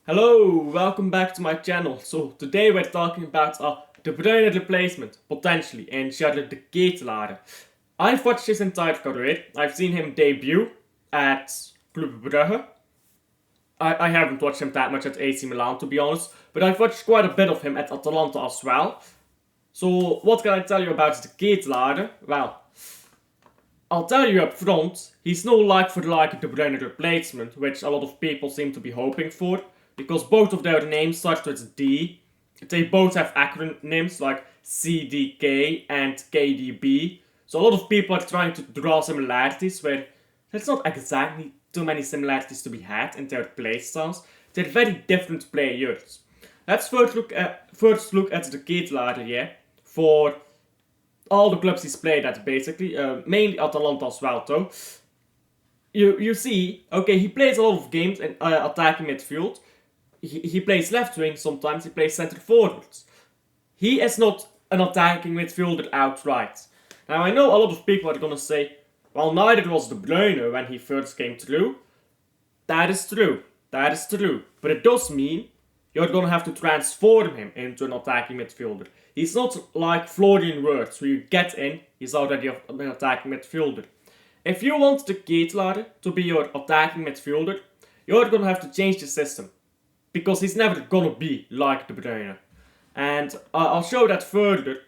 Hello, welcome back to my channel. So today we're talking about De Bruyne replacement, potentially, in Charlotte de Ketelaere. I've watched his entire career. I've seen him debut at Club Brugge. I haven't watched him that much at AC Milan, to be honest, but I've watched quite a bit of him at Atalanta as well. So what can I tell you about de Ketelaere? Well, I'll tell you up front, he's no like for like De Bruyne replacement, which a lot of people seem to be hoping for, because both of their names start with D. They both have acronyms like CDK and KDB, so a lot of people are trying to draw similarities where there's not exactly too many similarities to be had in their playstyles. They're very different players. Let's first look at the Ketelaere here for all the clubs he's played at, basically, mainly Atalanta as well, though. You see, okay, he plays a lot of games in attacking midfield. He plays left wing sometimes. He plays centre forwards. He is not an attacking midfielder outright. Now I know a lot of people are gonna say, well, neither was De Bruyne when he first came through. That is true. That is true. But it does mean you're gonna have to transform him into an attacking midfielder. He's not like Florian Wirtz, where you get in, he's already an attacking midfielder. If you want the Ketelaere to be your attacking midfielder, you're gonna have to change the system. Because he's never gonna be like De Bruyne. And I'll show that further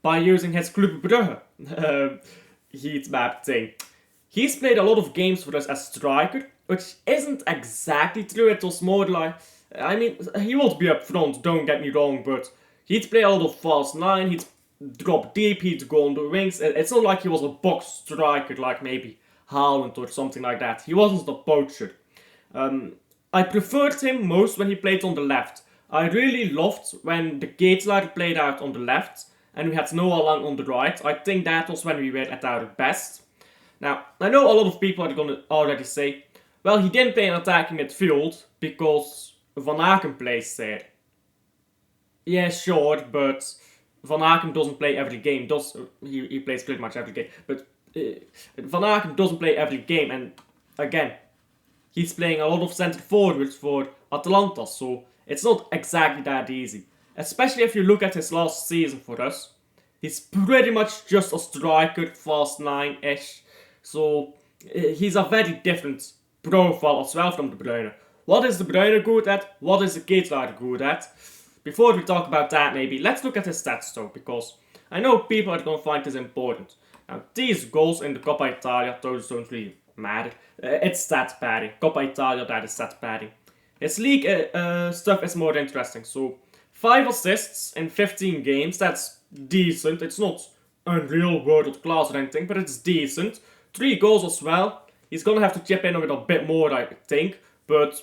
by using his Club Brugge heat map thing. He's played a lot of games for us as striker, which isn't exactly true. It was more like, I mean, he would be up front, don't get me wrong, but he'd play a lot of false nine, he'd drop deep, he'd go on the wings. It's not like he was a box striker like maybe Haaland or something like that. He wasn't a poacher. I preferred him most when he played on the left. I really loved when the Ketelaere played out on the left and we had Noah Lang on the right. I think that was when we were at our best. Now, I know a lot of people are going to already say, well, he didn't play in attacking midfield because Van Aken plays there. Yeah, sure, but Van Aken doesn't play every game. He plays pretty much every game. But Van Aken doesn't play every game, and again, he's playing a lot of centre forwards for Atalanta, so it's not exactly that easy. Especially if you look at his last season for us. He's pretty much just a striker, fast 9-ish. So he's a very different profile as well from De Bruyne. What is De Bruyne good at? What is the Ketelaere good at? Before we talk about that, maybe let's look at his stats though, because I know people are going to find this important. Now, these goals in the Coppa Italia, those don't really matter. It's stat padding. Coppa Italia, that is stat padding. His league stuff is more interesting. So, 5 assists in 15 games, that's decent. It's not unreal world class or anything, but it's decent. 3 goals as well. He's gonna have to chip in with a bit more, I think. But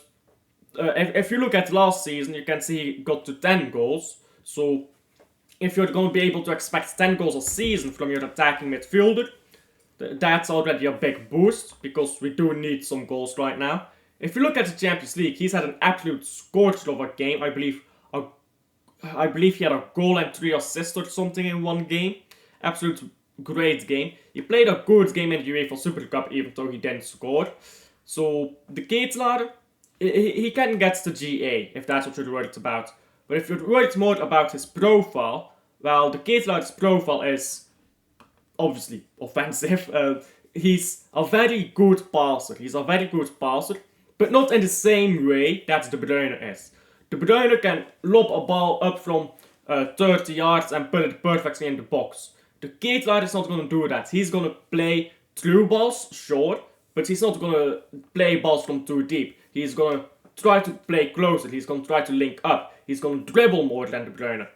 if you look at last season, you can see he got to 10 goals. So, if you're going to be able to expect 10 goals a season from your attacking midfielder, that's already a big boost, because we do need some goals right now. If you look at the Champions League, he's had an absolute scorcher of a game. I believe he had a goal and 3 assists or something in one game. Absolute great game. He played a good game in the UEFA Super Cup, even though he didn't score. So the Ketelaere, he can get to GA if that's what you're worried about. But if you're worried more about his profile, well, the Ketelaere's profile is obviously offensive. He's a very good passer. But not in the same way that De Bruyne is. De Bruyne can lob a ball up from 30 yards and put it perfectly in the box. The Ketelaere is not going to do that. He's going to play through balls, sure, but he's not going to play balls from too deep. He's going to try to play closer. He's going to try to link up. He's going to dribble more than De Bruyne.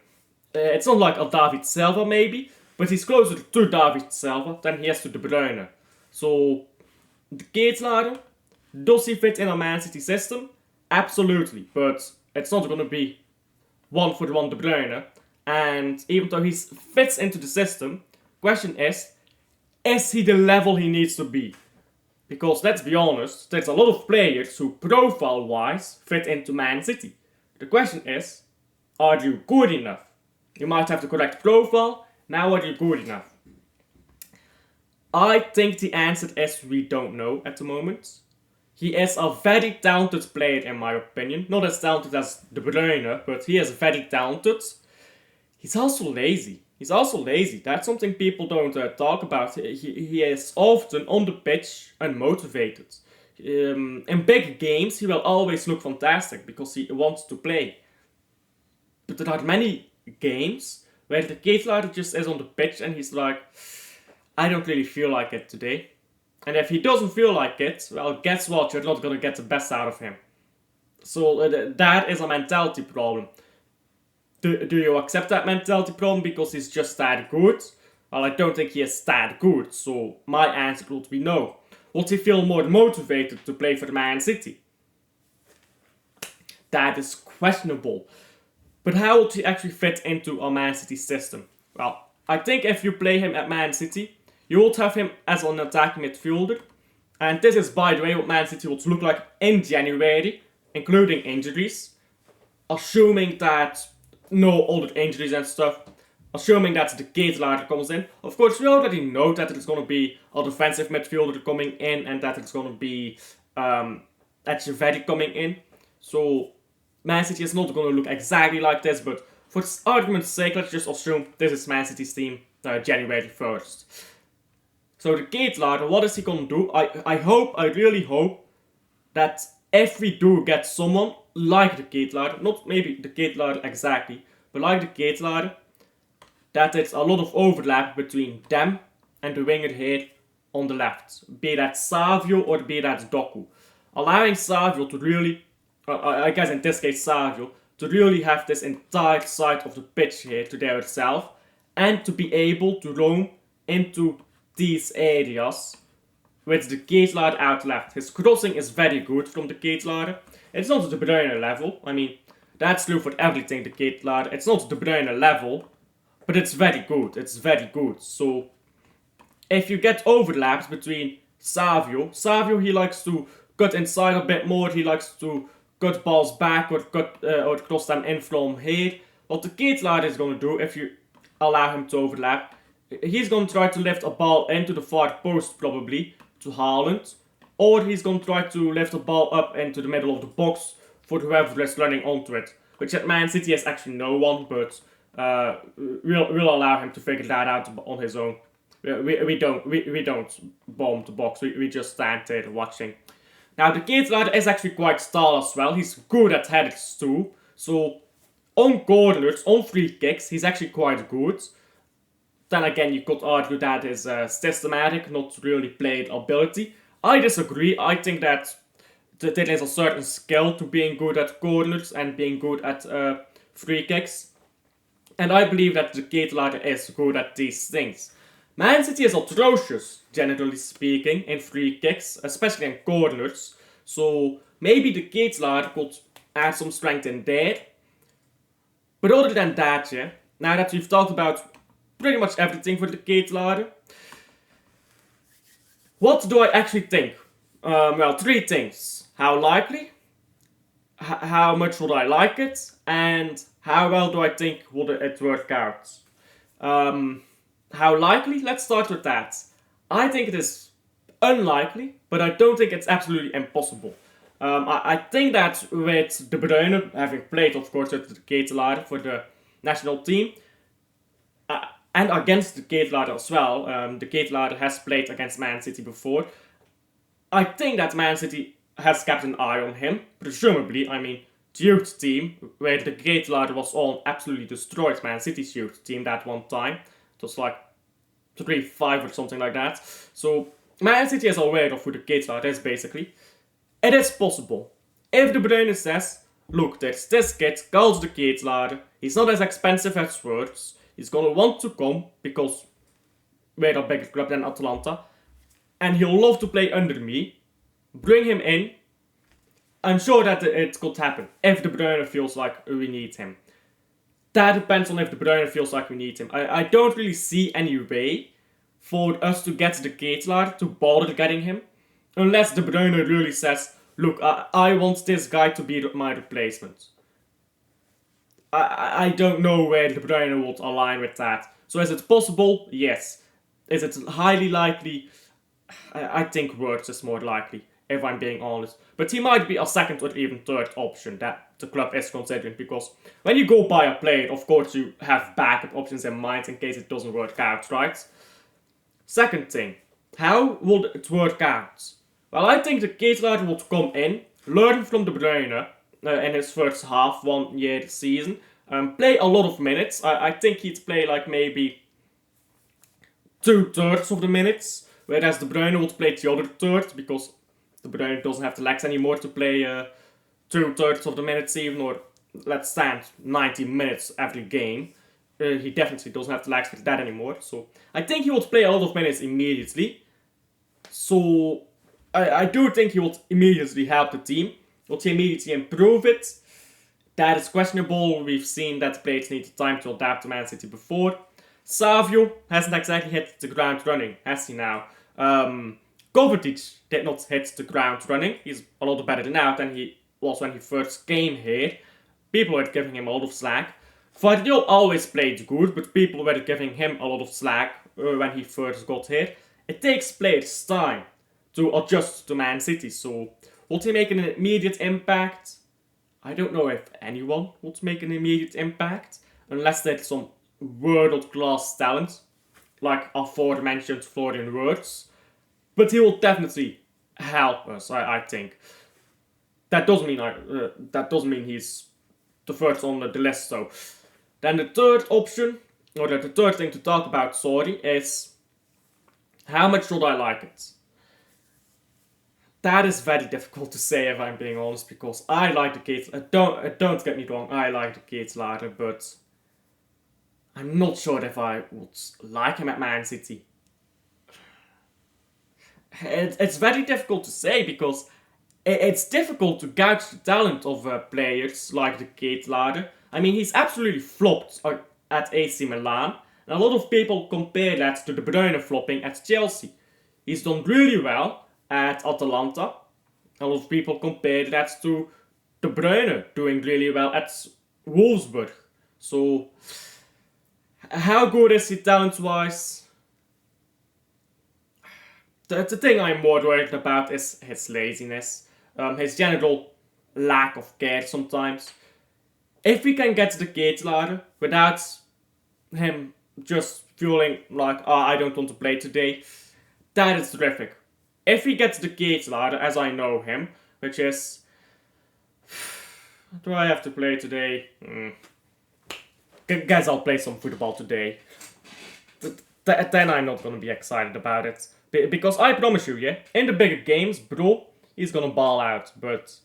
It's not like a David Silva maybe, but he's closer to David Silva than he is to De Bruyne. So, the Ketelaere, does he fit in a Man City system? Absolutely, but it's not going to be one for one De Bruyne. And even though he fits into the system, question is he the level he needs to be? Because let's be honest, there's a lot of players who profile-wise fit into Man City. The question is, are you good enough? You might have the correct profile, now are you good enough? I think the answer is we don't know at the moment. He is a very talented player in my opinion. Not as talented as De Bruyne, but he is very talented. He's also lazy. He's also lazy. That's something people don't talk about. He is often on the pitch unmotivated. In big games, he will always look fantastic because he wants to play. But there are many games where the Ketelaere just is on the pitch and he's like, I don't really feel like it today. And if he doesn't feel like it, well, guess what? You're not gonna get the best out of him. So that is a mentality problem. Do you accept that mentality problem because he's just that good? Well, I don't think he is that good, so my answer would be no. Would he feel more motivated to play for Man City? That is questionable. But how would he actually fit into a Man City system? Well, I think if you play him at Man City, you would have him as an attacking midfielder. And this is, by the way, what Man City would look like in January, including injuries. Assuming that no other injuries and stuff. Assuming that the Ketelaere comes in. Of course, we already know that it's going to be a defensive midfielder coming in and that it's going to be Echeverri coming in. So, Man City is not going to look exactly like this, but for argument's sake, let's just assume this is Man City's team January 1st. So the Ketelaere, what is he gonna do? I really hope that if we do get someone like the Ketelaere, not maybe the Ketelaere exactly, but like the Ketelaere, that it's a lot of overlap between them and the winger here on the left. Be that Savio or be that Doku. Allowing Savio to really, I guess in this case Savio, to really have this entire side of the pitch here to their itself, and to be able to roam into these areas with the Ketelaere out left. His crossing is very good from the Ketelaere. It's not the De Bruyne level. I mean, that's true for everything, the Ketelaere. It's not the De Bruyne level, but it's very good. It's very good. So, if you get overlaps between Savio he likes to cut inside a bit more. He likes to cut balls back or cross them in from here. What the Ketelaere is going to do if you allow him to overlap, he's going to try to lift a ball into the far post probably to Haaland, or he's going to try to lift a ball up into the middle of the box for whoever is running onto it. Which at Man City is actually no one, but we'll allow him to figure that out on his own. We don't bomb the box. We just stand there watching. Now the Ketelaere is actually quite tall as well. He's good at headers too. So on corners, on free kicks, he's actually quite good. Then again, you could argue that is systematic, not really played ability. I disagree. I think that there is a certain skill to being good at corners and being good at free kicks. And I believe that the Ketelaere is good at these things. Man City is atrocious, generally speaking, in free kicks, especially in corners. So maybe the Ketelaere could add some strength in there. But other than that, yeah, now that we've talked about pretty much everything for the Ketelaere, what do I actually think? Well, three things. How likely? How much would I like it? And how well do I think would it work out? How likely? Let's start with that. I think it is unlikely, but I don't think it's absolutely impossible. I think that with De Bruyne, having played of course with the Ketelaere for the national team, and against the Ketelaere as well, the Ketelaere has played against Man City before. I think that Man City has kept an eye on him, presumably. I mean, the youth team, where the Ketelaere was on, absolutely destroyed Man City's youth team that one time. It was like 3-5 or something like that. So Man City is aware of who the Ketelaere is, basically. It is possible. If De Bruyne says, look, there's this kid called the Ketelaere, he's not as expensive as words, he's gonna want to come because we're a bigger club than Atalanta, and he'll love to play under me, bring him in. I'm sure that it could happen if De Bruyne feels like we need him. That depends on if De Bruyne feels like we need him. I don't really see any way for us to get the Ketelaere to bother getting him, unless De Bruyne really says, look, I want this guy to be my replacement. I don't know where De Bruyne would align with that. So is it possible? Yes. Is it highly likely? I think words is more likely. if I'm being honest. But he might be a second or even third option that the club is considering, because when you go buy a player, of course you have backup options in mind in case it doesn't work out, right? Second thing, how would it work out? Well, I think the Ketelaere would come in, learn from De Bruyne in his first half, 1 year season, play a lot of minutes. I think he'd play like maybe 2/3 of the minutes, whereas De Bruyne would play the other third, because De Bruyne doesn't have the legs anymore to play 2/3 of the minutes even, or let's stand 90 minutes every game. He definitely doesn't have the legs for that anymore, so I think he would play a lot of minutes immediately. So I do think he would immediately help the team. Would he immediately improve it? That is questionable. We've seen that players need time to adapt to Man City before. Savio hasn't exactly hit the ground running, has he now? Kovacic did not hit the ground running. He's a lot better now than he was when he first came here. People were giving him a lot of slack. Vardiol always played good, but people were giving him a lot of slack when he first got here. It takes players time to adjust to Man City, so would he make an immediate impact? I don't know if anyone would make an immediate impact, unless there's some world-class talent, like aforementioned Florian Wirtz. But he will definitely help us, I think. That doesn't mean he's the first on the list, though. Then the third option, or the third thing to talk about, is how much should I like it? That is very difficult to say, if I'm being honest, because I like the Ketelaere. Don't get me wrong, I like the Ketelaere, but I'm not sure if I would like him at Man City. It's very difficult to say, because it's difficult to gauge the talent of players like the Ketelaere. I mean, he's absolutely flopped at AC Milan, and a lot of people compare that to De Bruyne flopping at Chelsea. He's done really well at Atalanta. A lot of people compare that to De Bruyne doing really well at Wolfsburg. So, how good is he talent-wise? The thing I'm more worried about is his laziness, his general lack of care sometimes. If we can get the Ketelaere without him just feeling like, oh, I don't want to play today, that is terrific. If he gets the Ketelaere as I know him, which is, do I have to play today? Guess I'll play some football today. Then I'm not gonna be excited about it. Because I promise you, yeah, in the bigger games, bro, he's gonna ball out, but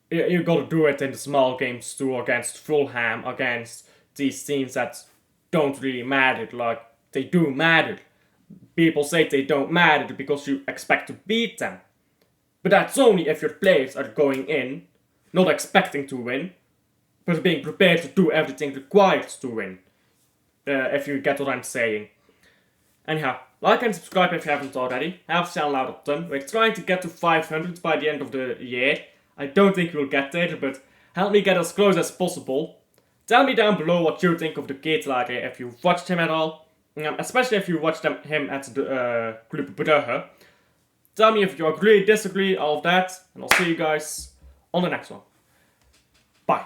you gotta do it in the small games too, against Fulham, against these teams that don't really matter, like, they do matter. People say they don't matter because you expect to beat them. But that's only if your players are going in, not expecting to win, but being prepared to do everything required to win. If you get what I'm saying. Anyhow, like and subscribe if you haven't already. Helps the channel out a ton. We're trying to get to 500 by the end of the year. I don't think we'll get there, but help me get as close as possible. Tell me down below what you think of the Ketelaere, if you've watched him at all. Especially if you watched him at the Club Brugge. Tell me if you agree, disagree, all of that. And I'll see you guys on the next one. Bye.